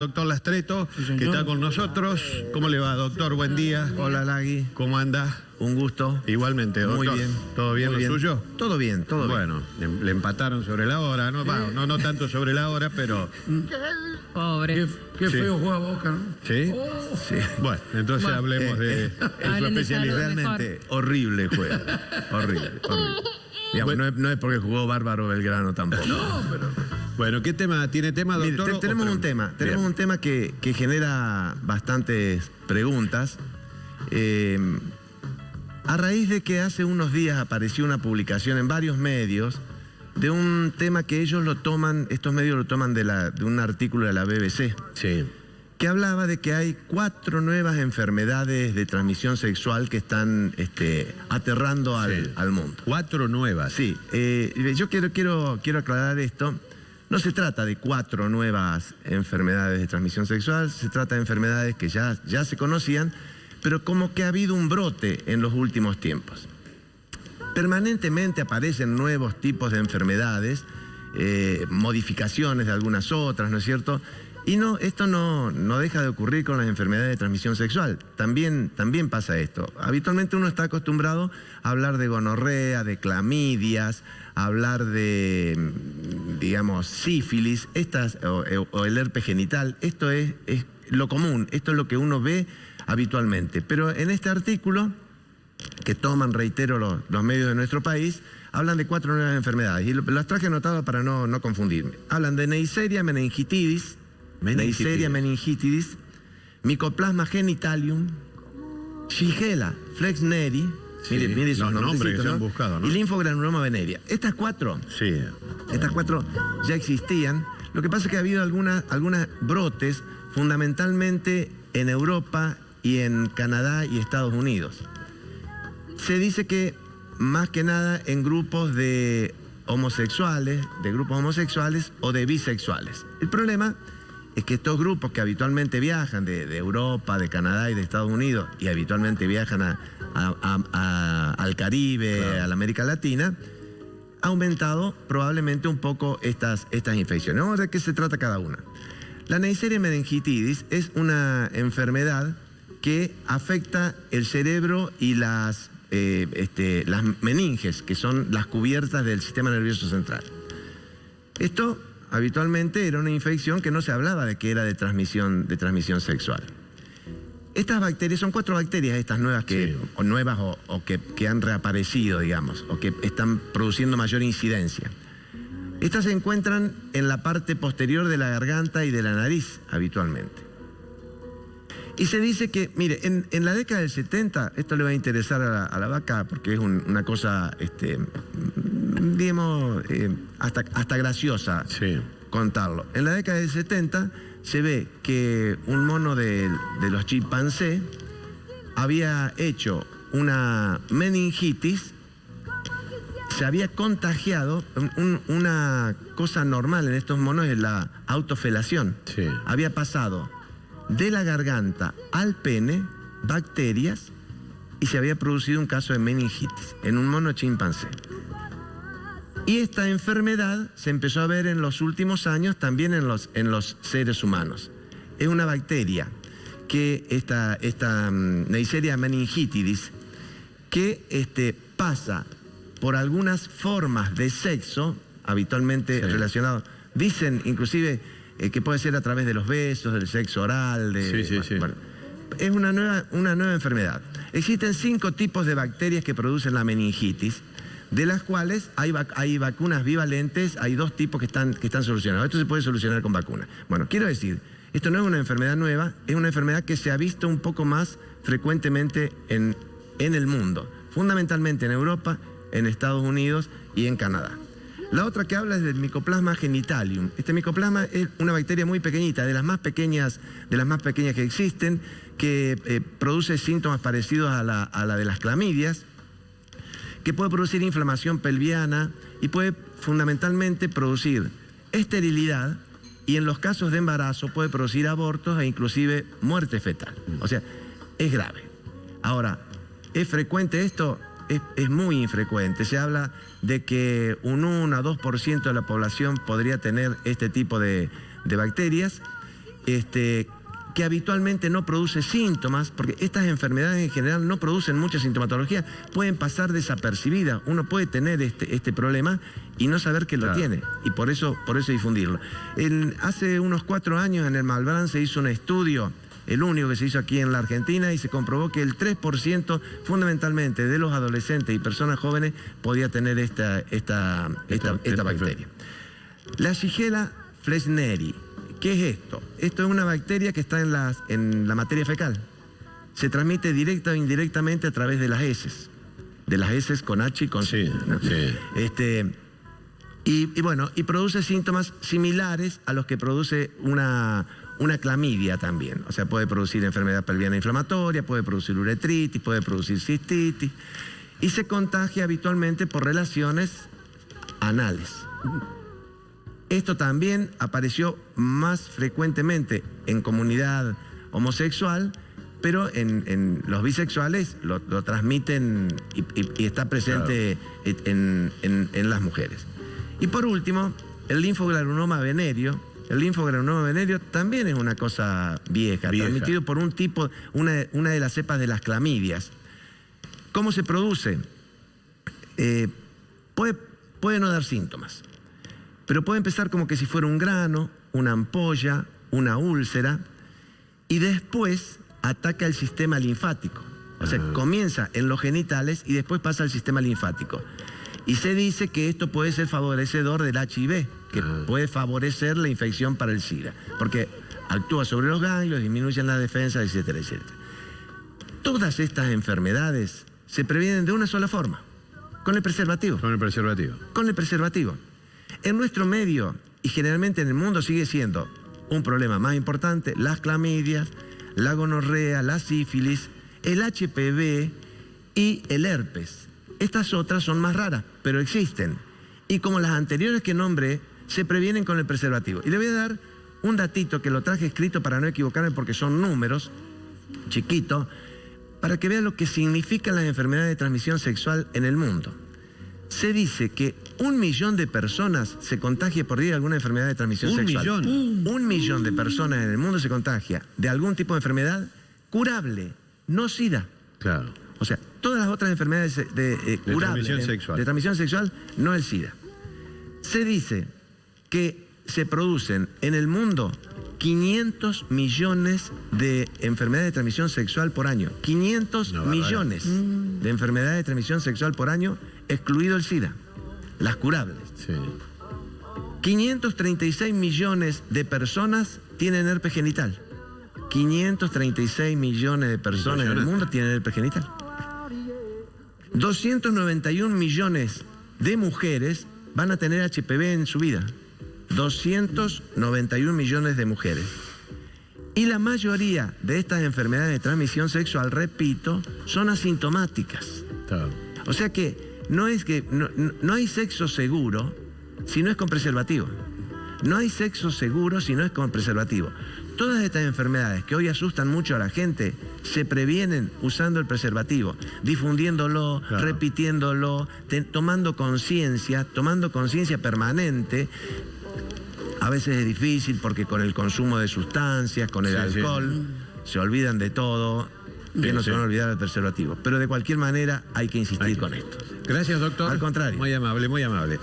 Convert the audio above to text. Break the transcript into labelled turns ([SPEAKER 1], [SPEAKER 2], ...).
[SPEAKER 1] Doctor Lastreto,
[SPEAKER 2] Sí,
[SPEAKER 1] que está con nosotros. ¿Cómo le va, doctor? Buen día.
[SPEAKER 2] Hola, Lagui.
[SPEAKER 1] ¿Cómo anda?
[SPEAKER 2] Un gusto.
[SPEAKER 1] Igualmente, doctor.
[SPEAKER 2] Muy bien.
[SPEAKER 1] ¿Todo bien
[SPEAKER 2] Muy
[SPEAKER 1] lo suyo?
[SPEAKER 2] Todo bien, todo bien.
[SPEAKER 1] Bueno, le empataron sobre la hora, ¿no? Bueno, no tanto sobre la hora, pero...
[SPEAKER 3] Pobre.
[SPEAKER 4] Qué
[SPEAKER 1] Sí.
[SPEAKER 4] feo juega Boca, ¿no?
[SPEAKER 1] ¿Sí?
[SPEAKER 2] Sí.
[SPEAKER 1] Bueno, entonces hablemos de su
[SPEAKER 3] Hablen de
[SPEAKER 1] especialidad.
[SPEAKER 3] salud.
[SPEAKER 2] Realmente horrible juega. horrible. Digamos,
[SPEAKER 1] Bueno.
[SPEAKER 2] no es porque jugó bárbaro Belgrano tampoco.
[SPEAKER 1] Bueno, ¿qué tema? ¿Tiene tema,
[SPEAKER 2] Mire,
[SPEAKER 1] doctor?
[SPEAKER 2] tenemos un tema. Tenemos un tema que genera bastantes preguntas. A raíz de que hace unos días apareció una publicación en varios medios de un tema que ellos lo toman, estos medios lo toman de un artículo de la BBC,
[SPEAKER 1] Sí.
[SPEAKER 2] que hablaba de que hay 4 nuevas enfermedades de transmisión sexual que están aterrando al mundo.
[SPEAKER 1] 4 nuevas.
[SPEAKER 2] Sí, yo quiero aclarar esto. No se trata de 4 nuevas enfermedades de transmisión sexual, se trata de enfermedades que ya se conocían, pero como que ha habido un brote en los últimos tiempos. Permanentemente aparecen nuevos tipos de enfermedades, modificaciones de algunas otras, ¿no es cierto? Y esto no deja de ocurrir con las enfermedades de transmisión sexual. También pasa esto. Habitualmente uno está acostumbrado a hablar de gonorrea, de clamidias, a hablar de, digamos, sífilis, o el herpes genital. Esto es lo común, esto es lo que uno ve habitualmente. Pero en este artículo, que toman, reitero, los medios de nuestro país, hablan de 4 nuevas enfermedades. Y las traje anotadas para no confundirme. Hablan de Neisseria meningitidis, Mycoplasma genitalium, Shigella flexneri,
[SPEAKER 1] Sí,
[SPEAKER 2] mire esos
[SPEAKER 1] los nombres que se
[SPEAKER 2] ¿no?
[SPEAKER 1] han buscado, ¿no?
[SPEAKER 2] Y linfogranuloma venerea. Estas 4
[SPEAKER 1] Sí.
[SPEAKER 2] ya existían. Lo que pasa es que ha habido algunas brotes, fundamentalmente en Europa y en Canadá y Estados Unidos. Se dice que más que nada en grupos de homosexuales o de bisexuales. El problema es que estos grupos que habitualmente viajan de Europa, de Canadá y de Estados Unidos, y habitualmente viajan al Caribe,
[SPEAKER 1] claro,
[SPEAKER 2] a la América Latina, ha aumentado probablemente un poco estas infecciones. Vamos a ver de qué se trata cada una. La Neisseria meningitidis es una enfermedad que afecta el cerebro y las meninges, que son las cubiertas del sistema nervioso central. Esto habitualmente era una infección que no se hablaba de que era de transmisión sexual. Estas bacterias, son 4 bacterias estas nuevas que han reaparecido, digamos, o que están produciendo mayor incidencia. Estas se encuentran en la parte posterior de la garganta y de la nariz, habitualmente. Y se dice que, mire, en la década del 70, esto le va a interesar a la vaca porque es una cosa, digamos, hasta graciosa,
[SPEAKER 1] Sí.
[SPEAKER 2] contarlo. En la década del 70 se ve que un mono de los chimpancés había hecho una meningitis, se había contagiado. Una cosa normal en estos monos es la autofelación.
[SPEAKER 1] Sí.
[SPEAKER 2] Había pasado de la garganta al pene bacterias y se había producido un caso de meningitis en un mono chimpancé. Y esta enfermedad se empezó a ver en los últimos años también en los seres humanos. Es una bacteria que esta Neisseria meningitidis, que pasa por algunas formas de sexo, habitualmente relacionados. Dicen inclusive que puede ser a través de los besos, del sexo oral. Bueno, es una nueva enfermedad. Existen 5 tipos de bacterias que producen la meningitis, de las cuales hay vacunas bivalentes, hay 2 tipos que están solucionados. Esto se puede solucionar con vacunas. Bueno, quiero decir, esto no es una enfermedad nueva, es una enfermedad que se ha visto un poco más frecuentemente en el mundo, fundamentalmente en Europa, en Estados Unidos y en Canadá. La otra que habla es del Mycoplasma genitalium. Este micoplasma es una bacteria muy pequeñita, de las más pequeñas que existen, que produce síntomas parecidos a la de las clamidias, que puede producir inflamación pelviana y puede fundamentalmente producir esterilidad, y en los casos de embarazo puede producir abortos e inclusive muerte fetal. O sea, es grave. Ahora, ¿es frecuente esto? Es muy infrecuente. Se habla de que un 1 a 2% de la población podría tener este tipo de bacterias, que habitualmente no produce síntomas, porque estas enfermedades en general no producen mucha sintomatología, pueden pasar desapercibidas. Uno puede tener este problema y no saber que lo tiene, y por eso difundirlo. Hace unos 4 años en el Malbrán se hizo un estudio, el único que se hizo aquí en la Argentina, y se comprobó que el 3% fundamentalmente de los adolescentes y personas jóvenes podía tener esta bacteria. La Shigella flesneri. ¿Qué es esto? Esto es una bacteria que está en la materia fecal. Se transmite directa o indirectamente a través de las heces. De las heces con H y con C.
[SPEAKER 1] Sí,
[SPEAKER 2] ¿no?
[SPEAKER 1] sí.
[SPEAKER 2] Y produce síntomas similares a los que produce una clamidia también. O sea, puede producir enfermedad pelviana inflamatoria, puede producir uretritis, puede producir cistitis. Y se contagia habitualmente por relaciones anales. Esto también apareció más frecuentemente en comunidad homosexual, pero en los bisexuales lo transmiten y está presente en las mujeres. Y por último, el linfogranuloma venéreo. El linfogranuloma venéreo también es una cosa vieja. Transmitido por un tipo, una de las cepas de las clamidias. ¿Cómo se produce? Puede no dar síntomas, pero puede empezar como que si fuera un grano, una ampolla, una úlcera, y después ataca el sistema linfático. O sea, comienza en los genitales y después pasa al sistema linfático. Y se dice que esto puede ser favorecedor del HIV, que puede favorecer la infección para el SIDA, porque actúa sobre los ganglios, disminuye la defensa, etcétera, etcétera. Todas estas enfermedades se previenen de una sola forma, con el preservativo.
[SPEAKER 1] Con el preservativo.
[SPEAKER 2] Con el preservativo. En nuestro medio, y generalmente en el mundo, sigue siendo un problema más importante las clamidias, la gonorrea, la sífilis, el HPV y el herpes. Estas otras son más raras, pero existen. Y como las anteriores que nombré, se previenen con el preservativo. Y le voy a dar un datito que lo traje escrito para no equivocarme porque son números chiquitos, para que vean lo que significan las enfermedades de transmisión sexual en el mundo. Se dice que 1 millón de personas se contagia por día de alguna enfermedad de transmisión sexual. 1 millón de personas en el mundo se contagia de algún tipo de enfermedad curable, no SIDA.
[SPEAKER 1] Claro.
[SPEAKER 2] O sea, todas las otras enfermedades curables de transmisión sexual, no el SIDA. Se dice que se producen en el mundo 500 millones de enfermedades de transmisión sexual por año. 500 millones de enfermedades de transmisión sexual por año, excluido el SIDA, las curables.
[SPEAKER 1] Sí.
[SPEAKER 2] 536 millones de personas tienen herpes genital. 536 millones de personas en el mundo tienen herpes genital. 291 millones de mujeres van a tener HPV en su vida. 291 millones de mujeres. Y la mayoría de estas enfermedades de transmisión sexual, repito, son asintomáticas.
[SPEAKER 1] Claro.
[SPEAKER 2] O sea que no hay sexo seguro si no es con preservativo. No hay sexo seguro si no es con preservativo. Todas estas enfermedades que hoy asustan mucho a la gente se previenen usando el preservativo, difundiéndolo, repitiéndolo, tomando conciencia permanente. A veces es difícil porque con el consumo de sustancias, con el alcohol, se olvidan de todo, que no se van a olvidar del preservativo. Pero de cualquier manera hay que insistir con esto.
[SPEAKER 1] Gracias, doctor.
[SPEAKER 2] Al contrario.
[SPEAKER 1] Muy amable, muy amable.